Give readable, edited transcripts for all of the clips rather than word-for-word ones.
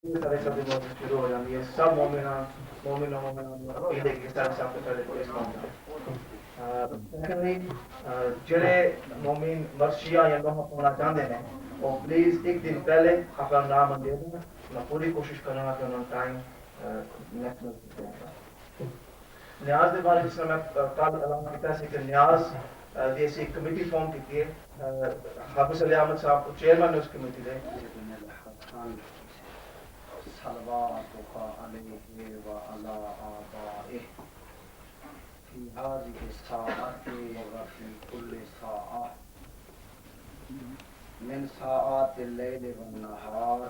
اس طرح سے مومن شروع ہو جاتی ہے سب مومنوں یہ دیکھ اس طرح سے آپ کو پہلے پولیس پہنچا سیکنڈلی جڑے مومن مرشیا یا نوح ہونا چاہتے ہیں وہ پلیز ایک دن پہلے اپنا نام دے دیں میں پوری کوشش کروں گا کہ انہوں ٹائم نیکسٹ منتھ دوں گا نیاز کے بارے جس میں کل اعلان کیا کہ نیاز دی ایسی کمیٹی فارم کی ہے حافظ علی احمد صاحب کو چیئرمین ہے اس کمیٹی دے صلواتک علیہ وعلی آبائہ فی هذه الساعة وفي كل ساعة من ساعات الليل والنهار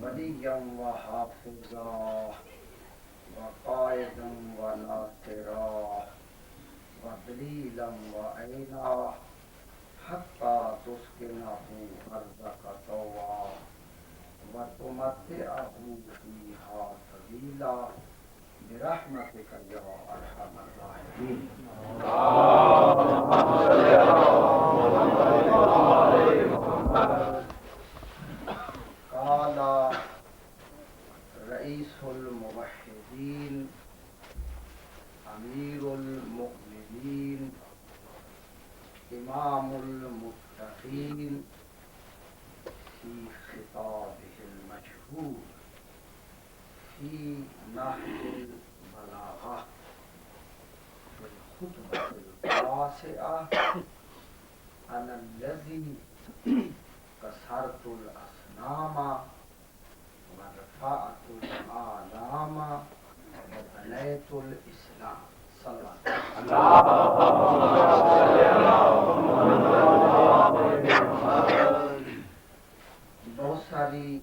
وليا وحافظا وقائدا وناصرا ودليلا وعينا حتى تسكنه أرضك طوعا وتمتعه فيها طويلا برحمتك يا ارحم الراحمين. قال رئيس الموحدين امير المؤمنين امام المتقين في خطابه المشهور في نهج البلاغة في الخطبة التاسعة أنا الذي كسرت الأصنام ورفعت الآلام وبنيت الإسلام صلى الله عليه وسلم. بہت ساری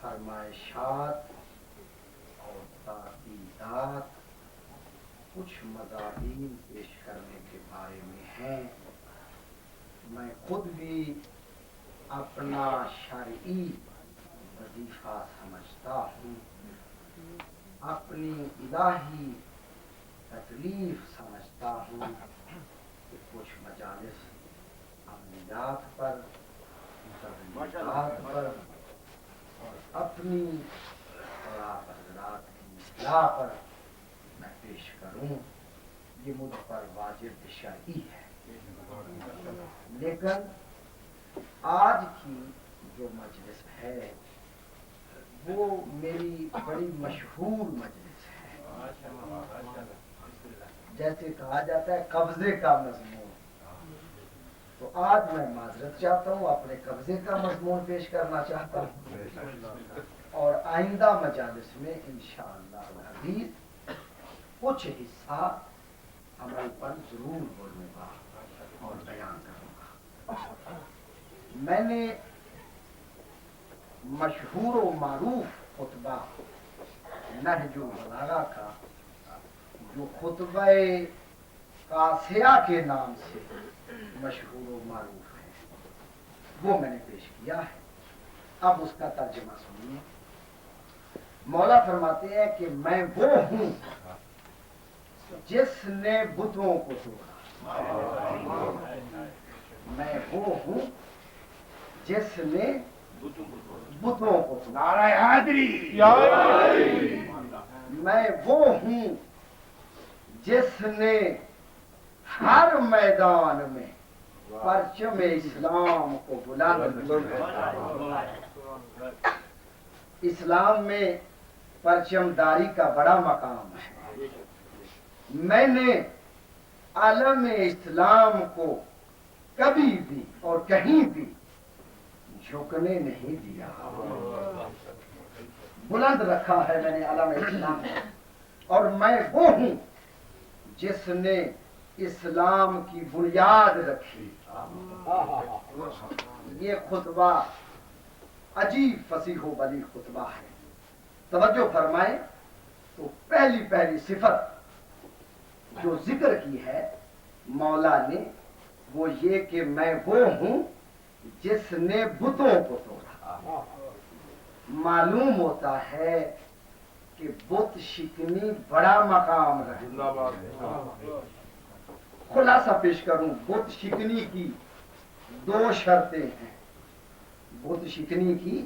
فرمائشات اور تاکیدات کچھ مضامین پیش کرنے کے بارے میں ہیں. میں خود بھی اپنا شرعی وظیفہ سمجھتا ہوں، اپنی الہی تکلیف سمجھتا ہوں کہ کچھ مجالس عملیات پر تبلیغات پر اور اپنی اور آپ حضرات کی اصلاح پر میں پیش کروں، یہ مجھ پر واجب شرعی ہے. لیکن آج کی جو مجلس ہے وہ میری بڑی مشہور مجلس ہے. جیسے کہا جاتا ہے قبضے کا مضمون، تو آج میں معذرت چاہتا ہوں، اپنے قبضے کا مضمون پیش کرنا چاہتا ہوں اور آئندہ مجالس میں انشاءاللہ العزیز کچھ حصہ عمل پر ضرور بولوں گا اور بیان کروں گا. میں نے مشہور و معروف خطبہ نہج البلاغہ کا جو خطبہ قاسیہ کے نام سے مشہور و معروف ہے وہ میں نے پیش کیا ہے. اب اس کا ترجمہ سنیے. مولا فرماتے ہیں کہ میں وہ ہوں جس نے بتوں کو توڑا. میں وہ ہوں جس نے بتوں کو توڑا. نعرہ حیدری. میں وہ ہوں جس نے ہر میدان میں پرچم اسلام کو بلند کیا. اسلام میں پرچم داری کا بڑا مقام ہے. میں نے عالم اسلام کو کبھی بھی اور کہیں بھی جھکنے نہیں دیا، بلند رکھا ہے میں نے عالم اسلام کو. اور میں وہ ہوں جس نے اسلام کی بنیاد رکھی. یہ خطبہ عجیب فصیح و بلیغ خطبہ ہے. توجہ فرمائیں تو پہلی صفت جو ذکر کی ہے مولا نے وہ یہ کہ میں وہ ہوں جس نے بتوں کو توڑا. معلوم ہوتا ہے کہ بت شکنی بڑا مقام رہے. خلاصہ پیش کروں. بت شکنی کی دو شرطیں ہیں. بت شکنی کی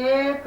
1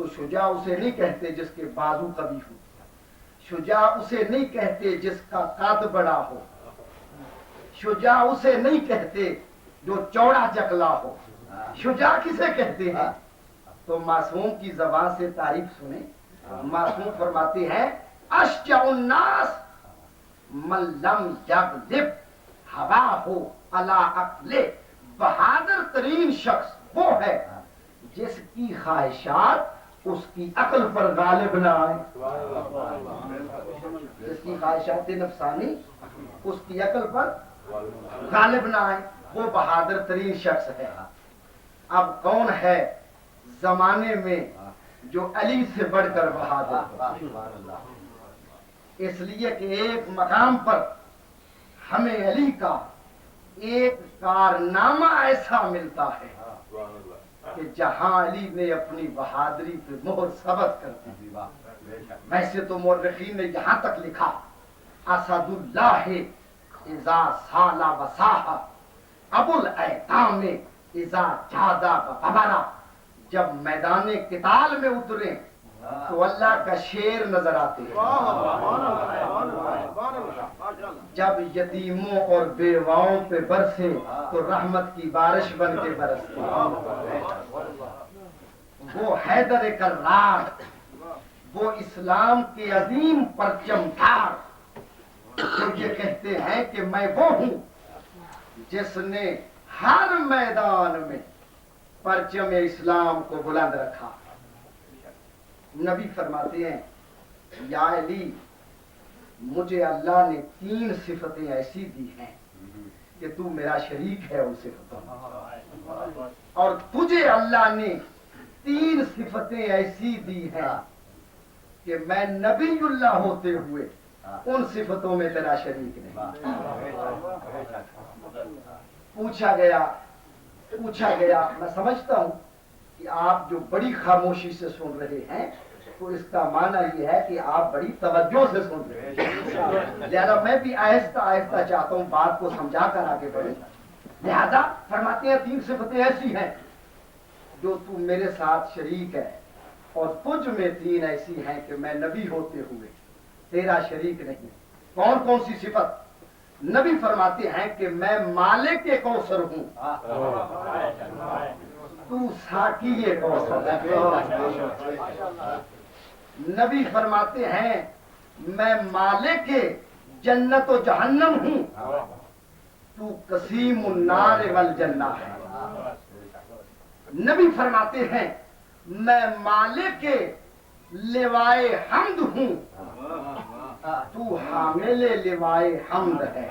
تو شجاع اسے نہیں کہتے جس کے بازو کبھی ہو، شجاع اسے نہیں کہتے جس کا قد بڑا ہو، شجاع اسے نہیں کہتے جو چوڑا چکلا ہو، شجاع کسے کہتے ہیں؟ تو معصوم کی زبان سے تعریف سنیں. معصوم فرماتے ہیں اشجع الناس من لم یغلب ہواہ علی عقلہ، بہادر ترین شخص وہ ہے جس کی خواہشات اس کی عقل پر غالب نہ آئے. جس کی خواہشات نفسانی اس کی عقل پر غالب نہ آئے، وہ بہادر ترین شخص ہے. اب کون ہے زمانے میں جو علی سے بڑھ کر بہادر؟ اس لیے کہ ایک مقام پر ہمیں علی کا ایک کارنامہ ایسا ملتا ہے کہ جہاں علی نے اپنی بہادری پہ مہر ثبت کر دی. ویسے تو مورخین نے یہاں تک لکھا اسد اللہ اذا سالا وساحا ابو الایتام اذا جادا ببرا، جب میدان قتال میں اترے تو اللہ کا شیر نظر آتے ہیں، جب یتیموں اور بیواؤں پہ برسے تو رحمت کی بارش بن کے برستے. وہ حیدر کرار، وہ اسلام کے عظیم پرچم دار، جو یہ کہتے ہیں کہ میں وہ ہوں جس نے ہر میدان میں پرچم اسلام کو بلند رکھا. نبی فرماتے ہیں یا علی، مجھے اللہ نے 3 صفتیں ایسی دی ہیں کہ تو میرا شریک ہے ان صفتوں میں، اور تجھے اللہ نے 3 صفتیں ایسی دی ہیں کہ میں نبی اللہ ہوتے ہوئے ان صفتوں میں تیرا شریک نہیں. پوچھا گیا میں سمجھتا ہوں کہ آپ جو بڑی خاموشی سے سن رہے ہیں تو اس کا معنی یہ ہے کہ آپ بڑی توجہ سے سن رہے ہیں، لہذا میں بھی آہستہ آہستہ چاہتا ہوں بات کو سمجھا کر آگے بڑھیں. لہذا فرماتے ہیں 3 صفتیں ایسی ہیں جو تو میرے ساتھ شریک ہے، اور تجھ میں 3 ایسی ہیں کہ میں نبی ہوتے ہوئے تیرا شریک نہیں. کون کون سی صفت؟ نبی فرماتے ہیں کہ میں مالک کوثر ہوں، تو ساقی کوثر. نبی فرماتے ہیں میں مالک جنت و جہنم ہوں، تو قسیم النار والجنہ ہے. نبی فرماتے ہیں میں مالک لوائے حمد ہوں، تو حامل لوائے حمد ہے.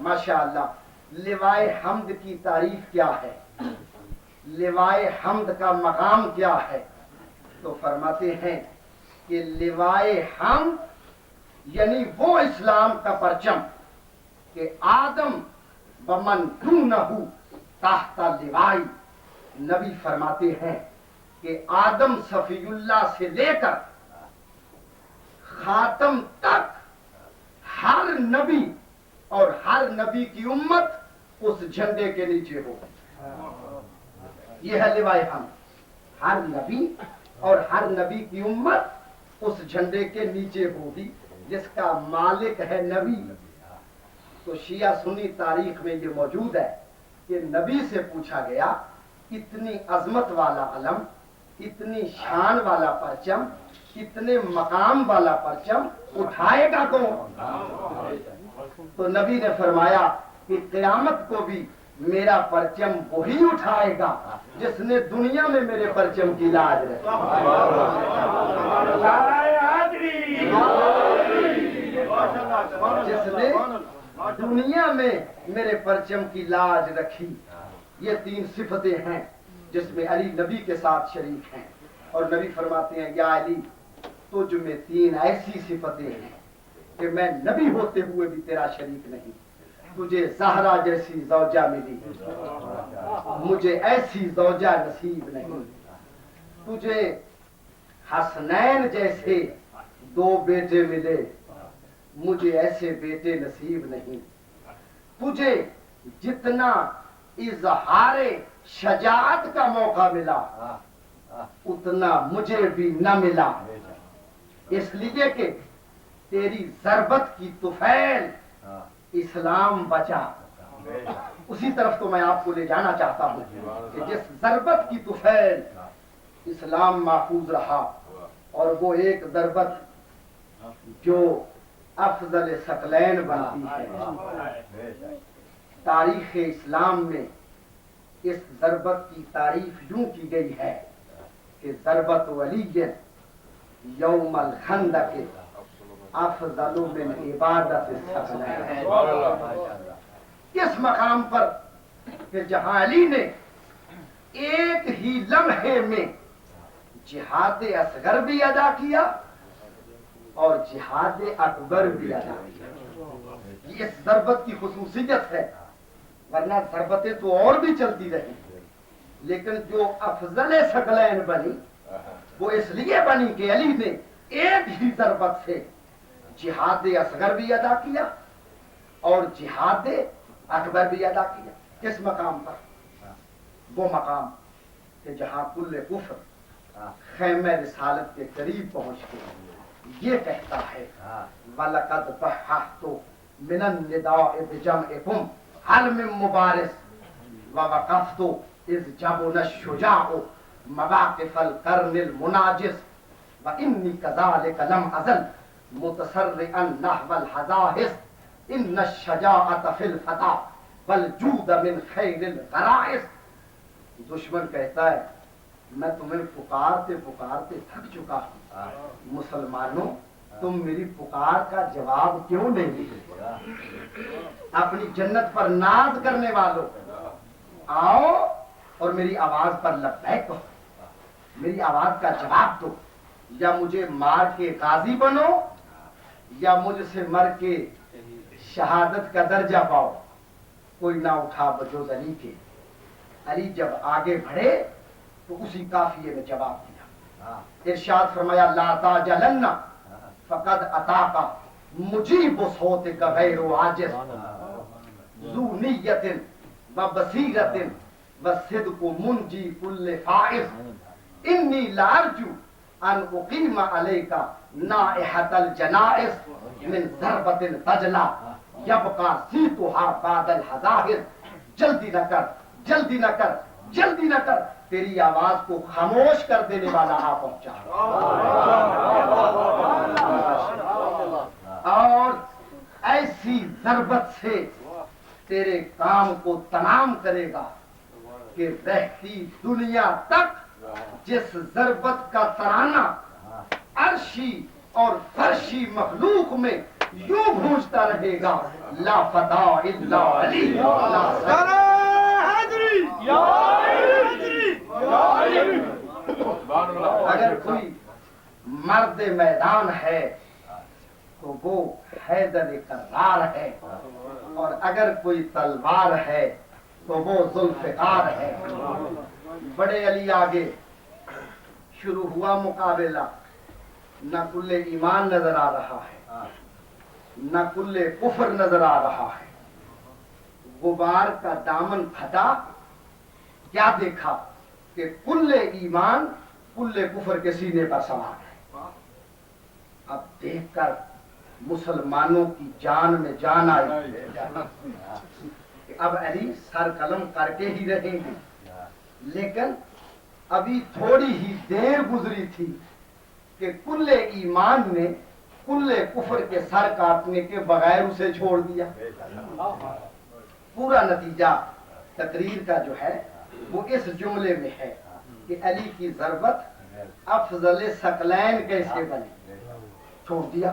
ماشاء اللہ. لوائے حمد کی تعریف کیا ہے؟ لوائے حمد کا مقام کیا ہے؟ تو فرماتے ہیں کہ لوائے حمد یعنی وہ اسلام کا پرچم کہ آدم بمن دونہ تحت لوائی. نبی فرماتے ہیں کہ آدم صفی اللہ سے لے کر خاتم تک ہر نبی اور ہر نبی کی امت اس جھنڈے کے نیچے ہو. یہ ہے لوائے حمد. ہر نبی اور ہر نبی کی امت اس جھنڈے کے نیچے ہوگی جس کا مالک ہے نبی. تو شیعہ سنی تاریخ میں یہ موجود ہے کہ نبی سے پوچھا گیا اتنی عظمت والا علم، اتنی شان والا پرچم، اتنے مقام والا پرچم اٹھائے گا کون؟ تو نبی نے فرمایا کہ قیامت کو بھی میرا پرچم وہی اٹھائے گا جس نے دنیا میں میرے پرچم کی لاج رکھی. جس نے دنیا میں میرے پرچم کی لاج رکھی. یہ 3 صفتیں ہیں جس میں علی نبی کے ساتھ شریک ہیں. اور نبی فرماتے ہیں یا علی، تجھ میں 3 ایسی صفتیں ہیں کہ میں نبی ہوتے ہوئے بھی تیرا شریک نہیں. تجھے زہرا جیسی زوجہ ملی، مجھے ایسی زوجہ نصیب نہیں. تجھے حسنین جیسے 2 بیٹے ملے، مجھے ایسے بیٹے نصیب نہیں. تجھے جتنا اظہار شجاعت کا موقع ملا اتنا مجھے بھی نہ ملا، اس لیے کہ تیری ضربت کی طفیل اسلام بچا. اسی طرف تو میں آپ کو لے جانا چاہتا ہوں کہ جس ضربت کی طفیل اسلام محفوظ رہا، اور وہ ایک ضربت جو افضل ثقلین بنتی ہے. تاریخ اسلام میں اس ضربت کی تعریف یوں کی گئی ہے کہ ضربت ولی یوم الخندق افضل من عبادت ثقلین. کس مقام پر کہ جہاں علی نے ایک ہی لمحے میں جہاد اصغر بھی ادا کیا اور جہاد اکبر بھی ادا کیا. یہ اس ضربت کی خصوصیت ہے، ورنہ ضربتیں تو اور بھی چلتی رہی، لیکن جو افضل ثقلین بنی وہ اس لیے بنی کہ علی نے ایک ہی ضربت سے جہاد اصغر بھی ادا کیا اور جہاد اکبر بھی ادا کیا. کس مقام پر؟ وہ مقام کہ جہاں کل کفر خیمہ رسالت کے قریب پہنچ کے یہ کہتا ہے وَلَقَدْ بَحَّحْتُ مِنَ النِّدَاءِ بِجَمْعِكُمْ هَلْ مِن مُبَارِسٍ وَوَقَفْتُ إِذْ جَبُنَ الشُّجَاعُ مَوَاقِفَ الْقَرْنِ الْمُنَاجِسِ وَإِنِّي كَذَلِكَ لَمْ أَزَلْ مُتَسَرِّعًا نَحْوَ الْحَدَائِثِ إِنَّ الشَّجَاعَةَ فِي الْفَتَى وَالْجُودَ مِنْ خَيْرِ الْغَرَائِصِ. دشمن کہتا ہے میں تمہیں پکارتے پکارتے تھک چکا ہوں، مسلمانوں تم میری پکار کا جواب کیوں نہیں دیتے؟ اپنی جنت پر ناز کرنے والوں آؤ اور میری آواز پر لبیک کہو، میری آواز کا جواب دو. یا مجھے مار کے غازی بنو یا مجھ سے مر کے شہادت کا درجہ پاؤ. کوئی نہ اٹھا بجوز علی کے. علی جب آگے بڑھے تو اسی قافیے میں جواب دیا. ارشاد فرمایا لا تعجلن فقد اتاک مجیب صوتک غیر عاجز ذو نیت و بصیرت و صدق منجی کل فائز انی لارجو ان اقیم علیک نائحۃ الجنائز من ضربۃ تجلا یبقى صیتها بعد الحزائر. جلدی نہ کر، جلدی نہ کر، جلدی نہ کر، تیری آواز کو خاموش کر دینے والا آ پہنچا. اور ایسی ضربت سے تیرے کام کو تمام کرے گا کہ رہتی دنیا تک جس ضربت کا ترانہ عرشی اور فرشی مخلوق میں یوں گونجتا رہے گا لا فتح الا علی لا اگر کوئی مرد میدان ہے تو وہ حیدر کرار ہے، اور اگر کوئی تلوار ہے تو وہ ذوالفقار ہے. بڑے علی آگے شروع ہوا مقابلہ. نہ کل ایمان نظر آ رہا ہے نہ کل کفر نظر آ رہا ہے. غبار کا دامن پھٹا، کیا دیکھا کہ کل ایمان کل کفر کے سینے پر سوار ہے. اب دیکھ کر مسلمانوں کی جان میں جان آئی کہ اب علی سر قلم کر کے ہی رہیں گے. لیکن ابھی تھوڑی ہی دیر گزری تھی کہ کل ایمان نے کل کفر کے سر کاٹنے کے بغیر اسے چھوڑ دیا. پورا نتیجہ تقریر کا جو ہے وہ اس جملے میں ہے کہ علی کی ضربت افضل ثقلین کیسے بنے. چھوڑ دیا.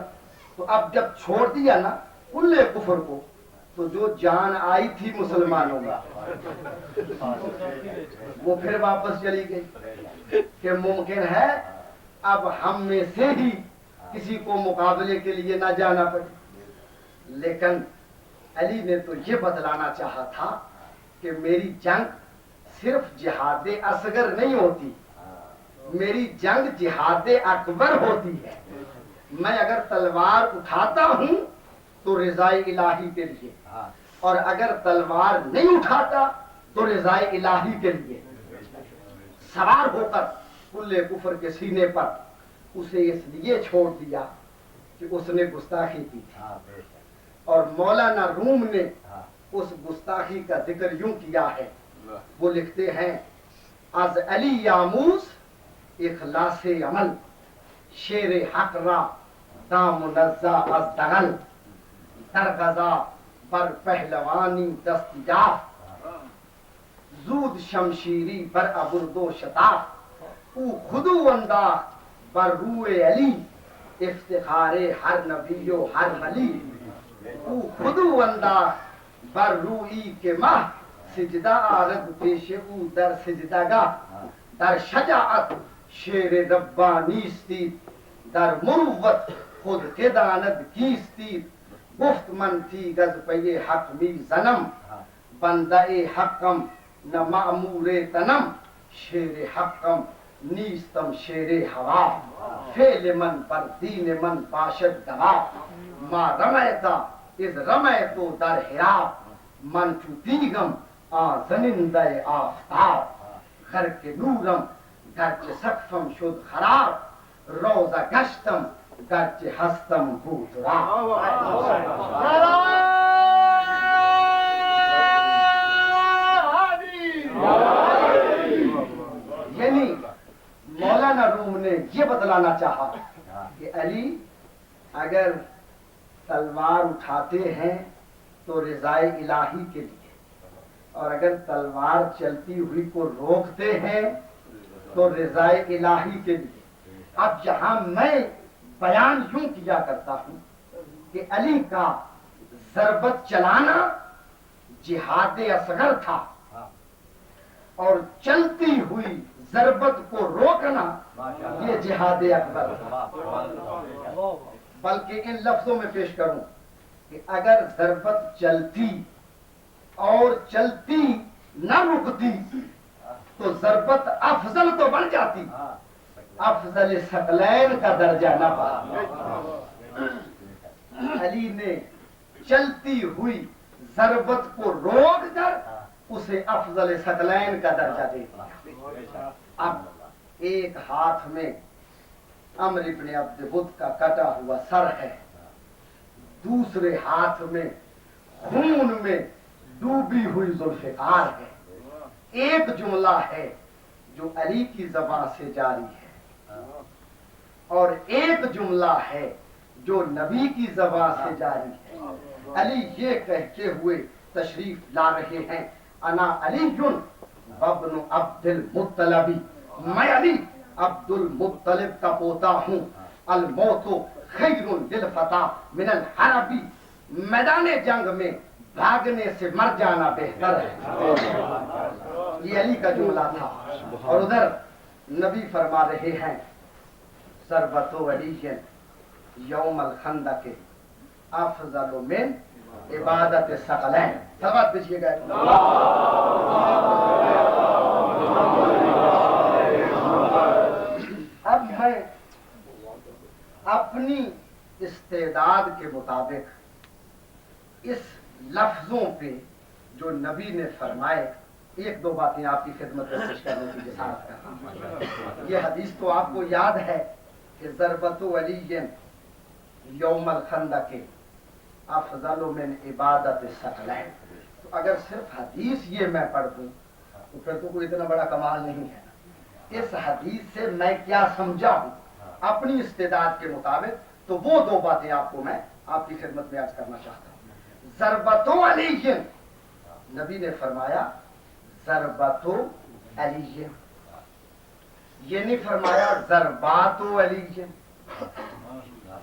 تو اب جب چھوڑ دیا نا کل کفر کو تو جو جان آئی تھی مسلمانوں میں وہ پھر واپس چلی گئی کہ ممکن ہے اب ہم میں سے ہی کسی کو مقابلے کے لیے نہ جانا پڑے. لیکن علی نے تو یہ بتلانا چاہا تھا کہ میری جنگ صرف جہاد اصغر نہیں ہوتی، میری جنگ جہاد اکبر ہوتی ہے. میں اگر تلوار اٹھاتا ہوں تو رضائے الہی کے لیے، اور اگر تلوار نہیں اٹھاتا تو رضائے الہی کے لیے۔ سوار ہو کر کلے کفر کے سینے پر اسے اس لیے چھوڑ دیا کہ اس نے گستاخی کی تھی، اور مولانا روم نے اس گستاخی کا ذکر یوں کیا ہے، وہ لکھتے ہیں از علی یاموس اخلاص عمل، شیر حق را دام منزہ از دغل، در غزا بر پہلوانی دستیاف، زود شمشیری بر ابرد و شتاف، او خدو انداخت بر روئے علی، افتخار ہر نبی و ہر ولی، او خدو انداخت بر روئی کے ماہ، سجدہ آرد پیش او در سجدہ گاہ، در شجاعت شیر ربانیستی، در مروت خود که داند کیستی، گفت من تیگ از پی حق می زنم، بنده حقم نه معمور تنم، شیر حقم نیستم شیر هوا، فعل من بر دین من باشد گواه، ما رمیتا از رمیتو در حراب، من چو دیگم زننده آفتاب، غرق نورم گرچه سقفم شد خراب، روزه گشتم گرچه هستم بوتراب۔ یعنی مولانا روم نے یہ بتلانا چاہا کہ علی اگر تلوار اٹھاتے ہیں تو رضائے الہی کے لیے، اور اگر تلوار چلتی ہوئی کو روکتے ہیں تو رضائے الہی کے لیے۔ اب یہاں میں بیان یوں کیا کرتا ہوں کہ علی کا ضربت چلانا جہاد اصغر تھا، اور چلتی ہوئی ضربت کو روکنا یہ جہاد اکبر تھا۔ بلکہ ان لفظوں میں پیش کروں کہ اگر ضربت چلتی اور چلتی نہ رکتی تو ضربت افضل تو بن جاتی، افضل ثقلین کا درجہ نہ پاتی۔ علی نے چلتی ہوئی ضربت کو روک کر اسے افضل ثقلین کا درجہ دے دیا۔ اب ایک ہاتھ میں عمر ابن عبد بد کا کٹا ہوا سر ہے، دوسرے ہاتھ میں خون میں ڈوبی ہوئی ذوالفقار ہے۔ ایک جملہ ہے جو علی کی زبان سے جاری ہے، اور ایک جملہ ہے جو نبی کی زبان سے جاری ہے۔ علی یہ کہتے ہوئے تشریف لا رہے ہیں انا علی وابن عبد المطلب، میں علی عبد المطلب کا پوتا ہوں، الموت خیر للفتى من الحرب، میدان جنگ میں بھاگنے سے مر جانا بہتر ہے۔ یہ علی کا جملہ تھا، اور ادھر نبی فرما رہے ہیں ضربت علی یوم الخندق افضل من عبادت ثقلین۔ سلوات پیچھیے گئے۔ اب میں اپنی استعداد کے مطابق اس لفظوں پہ جو نبی نے فرمائے ایک دو باتیں آپ کی خدمت میں پیش کرنے کی جسارت کر رہا ہوں۔ یہ حدیث تو آپ کو یاد ہے کہ ضربت علی یوم الخندق افضل من عبادت ثقلین۔ تو اگر صرف حدیث یہ میں پڑھ دوں تو پھر تو کوئی اتنا بڑا کمال نہیں ہے۔ اس حدیث سے میں کیا سمجھا ہوں اپنی استعداد کے مطابق، تو وہ دو باتیں آپ کو میں آپ کی خدمت میں عرض کرنا چاہتا ہوں۔ ضربت علی، نبی نے فرمایا ضربت علی، یہ نہیں فرمایا ضربات علی،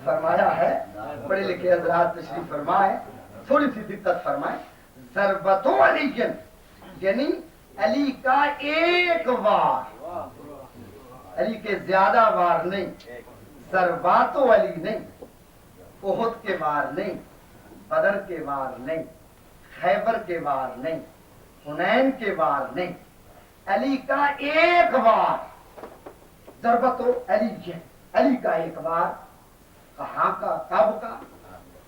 فرمایا ہے پڑھے لکھے حضرات تشریف فرمائے، تھوڑی سی دقت فرمائے، ضربت علی یعنی علی کا ایک وار، علی کے زیادہ وار نہیں، ضربات علی نہیں، احد کے وار نہیں، بدر کے وار نہیں، خیبر کے وار نہیں، حنین کے وار نہیں، علی کا ایک وار، ضربت علی علی کا ایک وار، کہاں کا، کب کا؟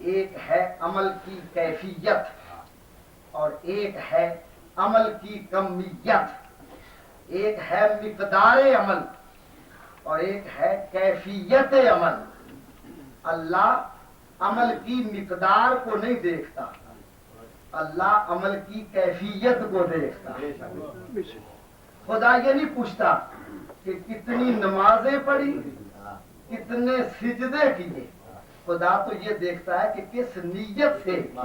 ایک ہے عمل کی کیفیت اور ایک ہے عمل کی کمیت. ایک ہے مقدار عمل اور ایک ہے کیفیت عمل. اللہ عمل کی مقدار کو نہیں دیکھتا, اللہ عمل کی کیفیت کو دیکھتا. خدا یہ نہیں پوچھتا کہ کتنی نمازیں پڑھی, کتنے سجدے کیے. خدا تو یہ دیکھتا ہے کہ کس نیت سے تو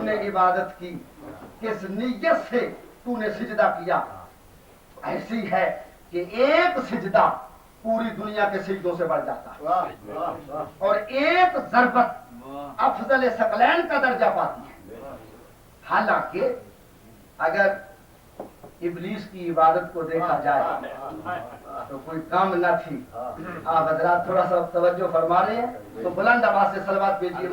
نے عبادت کی, کس نیت سے تو نے سجدہ کیا. ایسی ہے کہ ایک سجدہ پوری دنیا کے سجدوں سے بڑھ جاتا ہے اور ایک ضربت افضل ثقلین کا درجہ پاتی ہے. حالانکہ اگر ابلیس کی عبادت کو دیکھا جائے تو کوئی کام نہ تھی. آپ حضرات تھوڑا سا توجہ فرما رہے ہیں تو بلند آواز سے صلوات بھیجیے.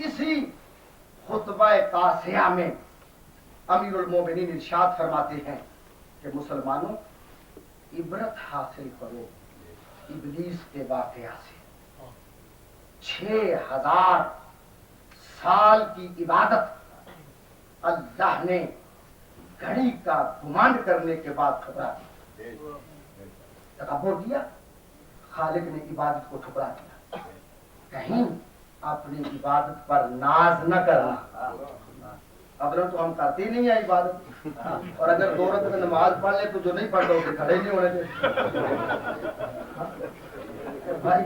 اسی خطبہ قاسیہ میں امیر المومنین ارشاد فرماتے ہیں کہ مسلمانوں عبرت حاصل کرو ابلیس کے واقعہ سے. 6000 سال کی عبادت اللہ نے گھڑی کا گمانڈ کرنے کے بعد ٹھکرا دی. تکبر کیا, خالق نے عبادت کو ٹھکرا دیا. کہیں اپنی عبادت پر ناز نہ کرنا. اب تو ہم کرتے ہی نہیں ہیں عبادت, اور اگر 2 رکعت نماز پڑھ لیں تو جو نہیں پڑھ رہے کھڑے نہیں ہونے دے. بھائی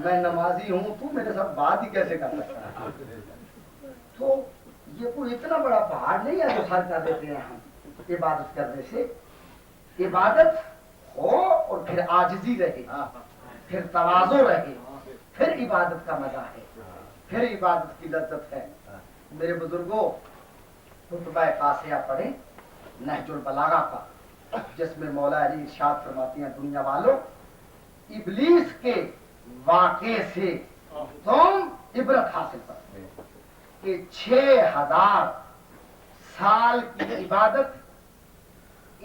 میں نمازی ہوں, تو میرے ساتھ بات ہی کیسے کر سکتا ہے؟ تو یہ کوئی اتنا بڑا پہاڑ نہیں ہے جو سر کر دیتے ہیں ہم عبادت کرنے سے. عبادت ہو اور پھر عاجزی رہے, پھر تواضع رہے, پھر عبادت کا مزہ ہے, پھر عبادت کی لذت ہے. میرے بزرگوں خطبہ قاسیہ پڑھیں نہج البلاغہ کا, جس میں مولا علی ارشاد فرماتی ہیں دنیا والوں ابلیس کے واقعے سے تم عبرت حاصل کرو کہ 6000 سال کی عبادت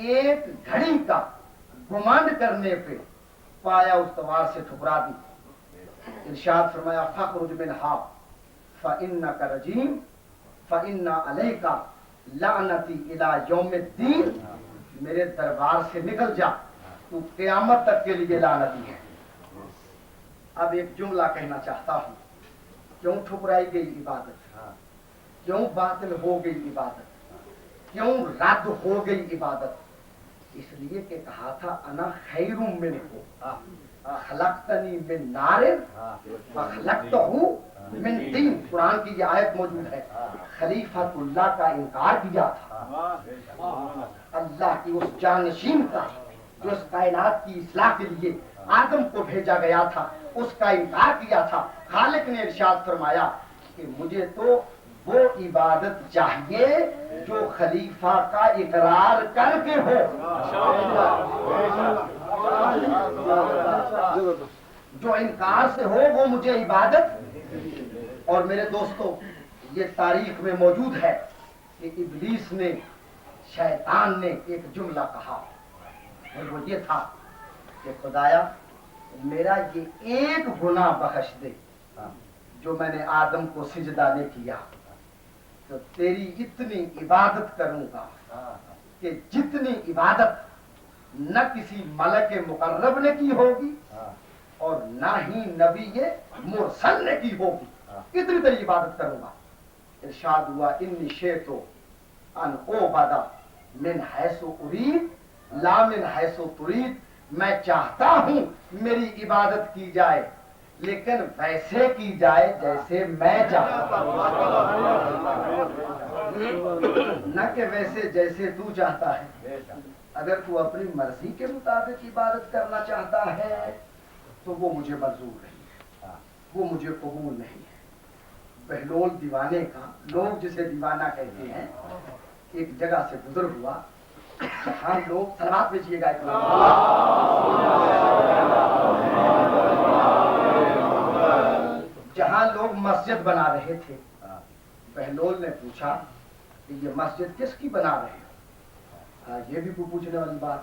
ایک گھڑی کا گمانڈ کرنے پہ پایا استوار سے ٹھکرا دی. ارشاد فرمایا فخرج منہا فإنک رجیم فإن علیک لعنتی الی یوم الدین. میرے دربار سے نکل جا, تو قیامت تک کے لیے لعنتی ہے. اب ایک جملہ کہنا چاہتا ہوں, کیوں ٹھکرائی گئی عبادت, کیوں باطل ہو گئی عبادت, کیوں رد ہو گئی عبادت؟ اس لیے کہ کہا تھا انا خیر منہ خلقتنی من نار وخلقتہ من طین. قرآن کی یہ آیت موجود ہے. خلیفۃ اللہ کا انکار کیا تھا, اللہ کی اس جانشین کا جو اس کائنات کی اصلاح کے لیے آدم کو بھیجا گیا تھا, اس کا انکار کیا تھا. خالق نے ارشاد فرمایا کہ مجھے تو وہ عبادت چاہیے جو خلیفہ کا اقرار کر کے ہو, جو انکار سے ہو وہ مجھے عبادت. اور میرے دوستو یہ تاریخ میں موجود ہے کہ ابلیس نے, شیطان نے ایک جملہ کہا, اور وہ یہ تھا کہ خدایا میرا یہ ایک گناہ بخش دے جو میں نے آدم کو سجدہ نہیں کیا, تو تیری اتنی عبادت کروں گا کہ جتنی عبادت نہ کسی ملک مقرب نے کی ہوگی اور نہ ہی نبی مرسل نے کی ہوگی, اتنی تیری عبادت کروں گا. ارشاد ہوا انی شئت ان اعبد من حیث ارید لا من حیث ترید. میں چاہتا ہوں میری عبادت کی جائے لیکن ویسے کی جائے جیسے میں چاہتا ہوں, نہ کہ ویسے جیسے تو چاہتا ہے. اگر تو اپنی مرضی کے مطابق عبادت کرنا چاہتا ہے تو وہ مجھے منظور نہیں ہے, وہ مجھے قبول نہیں ہے. بہلول دیوانے کا, لوگ جسے دیوانہ کہتے ہیں, ایک جگہ سے گزر ہوا جہاں لوگ صلوات بھیجیے گا جہاں لوگ مسجد بنا رہے تھے. بہلول نے پوچھا کہ یہ مسجد کس کی بنا رہے ہو؟ یہ بھی کوئی پوچھنے والی بات ہے.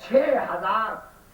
6000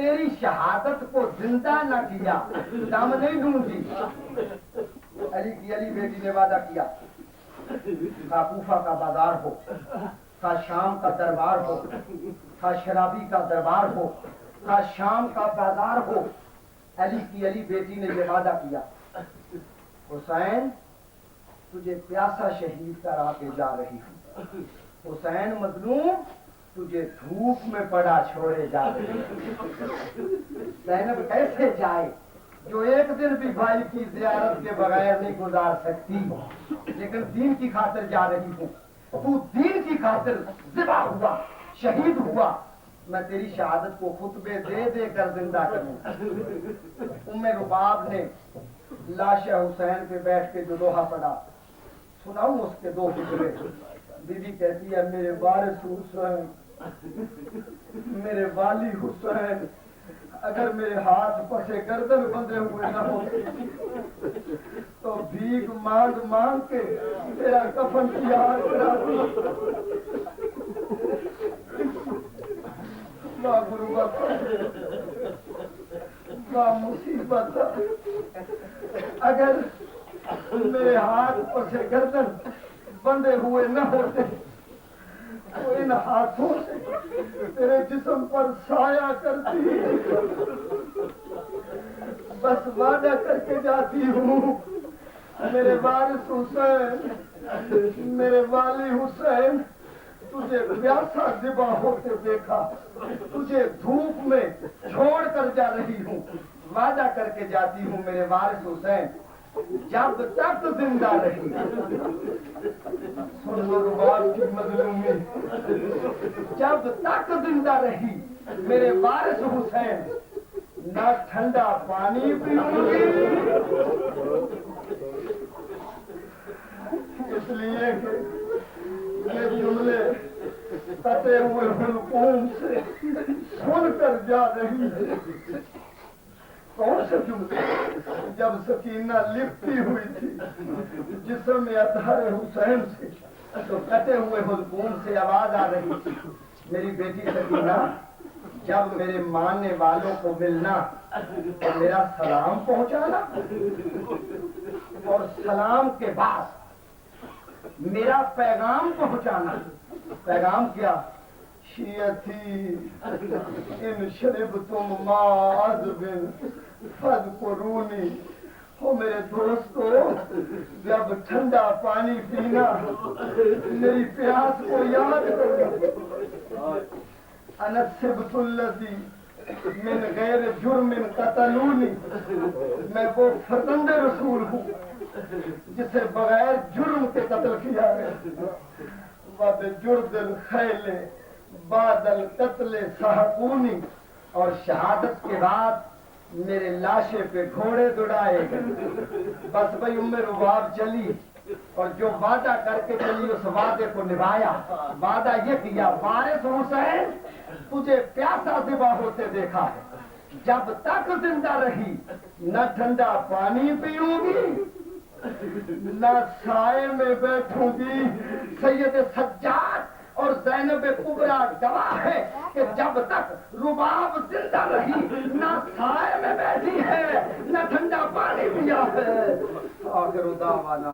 تیری شہادت کو زندہ نہ کیا دم نہیں دوں گی۔ علی کی علی بیٹی نے وعدہ کیا، خواہ کوفہ کا بازار ہو، خواہ شام کا دربار ہو، خواہ شرابی کا دربار ہو، خواہ شام کا بازار ہو، علی کی علی بیٹی نے یہ وعدہ کیا، حسین تجھے پیاسا شہید کرا کے جا رہی ہوں، حسین مظلوم تجھے دھوپ میں پڑا چھوڑے جا رہی ہوں۔ زینب کیسے جائے جو ایک دن بھی بھائی کی زیارت کے بغیر نہیں گزار سکتی، لیکن دین کی خاطر جا رہی ہوں، تو دین کی خاطر ذبح ہوا، شہید ہوا، میں تیری شہادت کو خطبے دے دے کر زندہ کروں۔ ام رباب نے لاش حسین پہ بیٹھ کے جو دوہا پڑھا سناؤں اس کے دو خطبے۔ بی بی کہتی ہے میرے وارث حسین، میرے والی حسین، اگر میرے ہاتھ پسے گردن بندھے ہوئے نہ ہوتے تو بھیک مانگ مانگ کے تیرا کفن تیار کراتی۔ واہ غربت، واہ مصیبت، اگر میرے ہاتھ پسے گردن بندھے ہوئے نہ ہوتے تو ان ہاتھوں سے تیرے جسم پر سایہ کرتی، بس وعدہ کر کے جاتی ہوں میرے وارث حسین، میرے والی حسین، تجھے پیاسا ذبح ہوتے دیکھا، تجھے دھوپ میں چھوڑ کر جا رہی ہوں، وعدہ کر کے جاتی ہوں میرے وارث حسین جب تک زندہ رہی۔ سن لو رباب کی مظلومی، جب تک زندہ رہی میرے وارث حسین نہ ٹھنڈا پانی پیوں گی، اس لیے کہ یہ جملے کٹے ہوئے حلقوم سے سن کر جا رہی ہے۔ کون سے جملے؟ جب سکینہ لپٹی ہوئی تھی جسم اطہر حسین سے تو کٹے ہوئے حلقوم سے آواز آ رہی تھی، میری بیٹی سکینہ جب میرے ماننے والوں کو ملنا تو میرا سلام پہنچانا، اور سلام کے بعد میرا پیغام پہنچانا۔ پیغام کیا؟ شیعتی ان شربتم ماء عذب فاذکرونی، ہو میرے دوستو جب ٹھنڈا پانی پینا میری پیاس کو یاد کرنا۔ انا السبت الذی من غیر جرم قتلونی، میں وہ فرزند رسول ہوں جسے بغیر جرم کے قتل کیا ہے۔ وَبِجُرْدِ الْخَيْلِ بعد القتل سحقونی، اور شہادت کے بعد میرے لاشے پہ گھوڑے دوڑائے گئے۔ بس بھئی ام رباب چلی اور جو وعدہ کر کے چلی اس وعدے کو نبھایا۔ وعدہ یہ کیا، وارث حسین تجھے پیاسا ذبح ہوتے دیکھا ہے، جب تک زندہ رہی نہ ٹھنڈا پانی پیوں گی نہ سائے میں بیٹھوں گی۔ سید سجاد اور زینب کبریٰ گواہ ہے کہ جب تک رباب زندہ رہی نہ سائے میں بیٹھی ہے نہ ٹھنڈا پانی پیا ہے۔ آخر دعوانا